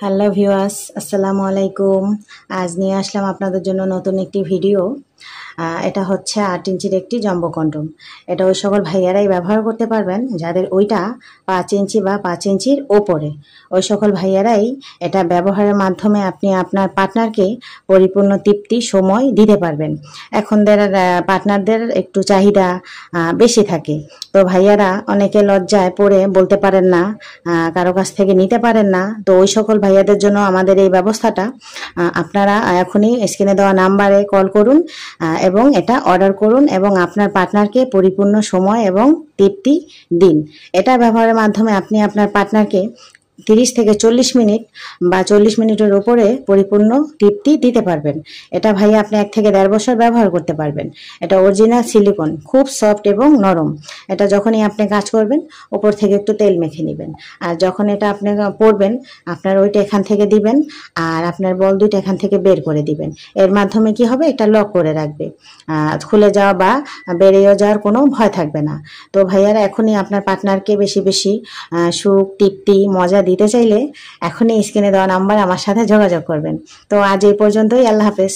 Hello viewers, আসসালামু আলাইকুম। আজ নিয়ে আসলাম আপনাদের জন্য নতুন একটি ভিডিও। এটা হচ্ছে 8 ইঞ্চির একটি জম্বো কন্ডম। এটা ওই সকল ভাইয়ারাই ব্যবহার করতে পারবেন যাদের ওইটা 5 ইঞ্চি বা 5 ইঞ্চির ওপরে। ওই সকল ভাইয়ারাই এটা ব্যবহারের মাধ্যমে আপনি আপনার পার্টনারকে পরিপূর্ণ তৃপ্তি সময় দিতে পারবেন। এখনদের পার্টনারদের একটু চাহিদা বেশি থাকে, তো ভাইয়ারা অনেকে লজ্জায় পড়ে বলতে পারেন না, কারো কাছ থেকে নিতে পারেন না। তো ওই সকল ভাইয়াদের জন্য আমাদের এই ব্যবস্থাটা। আপনারা এখনই স্ক্রিনে দেওয়া নাম্বারে কল করুন এবং এটা অর্ডার করুন এবং আপনার পার্টনারকে পরিপূর্ণ সময় এবং তৃপ্তি দিন। এটা ব্যবহারের মাধ্যমে আপনি আপনার পার্টনারকে 30 থেকে 40 মিনিট বা 40 মিনিটের উপরে পরিপূর্ণ তৃপ্তি দিতে পারবেন। এটা ভাই আপনি 1 থেকে 1.5 বছর ব্যবহার করতে পারবেন। এটা অরিজিনাল সিলিকন, খুব সফট এবং নরম। এটা যখনই আপনি কাজ করবেন উপর থেকে একটু তেল মেখে নেবেন, আর যখন এটা আপনি পরবেন আপনার ওইটা এখান থেকে দিবেন আর আপনার বল দুইটা এখান থেকে বের করে দিবেন। এর মাধ্যমে কি হবে, এটা লক করে রাখবে, খুলে যাওয়া বা বেরিয়ে যাওয়ার কোনো ভয় থাকবে না। তো ভাইয়ারা এখনই আপনার পার্টনারকে বেশি বেশি সুখ, তৃপ্তি, মজা দিতে চাইলে এখনই স্ক্রিনে দেওয়া নাম্বার আমার সাথে যোগাযোগ করবেন। তো আজ এই পর্যন্তই, আল্লাহ হাফেজ।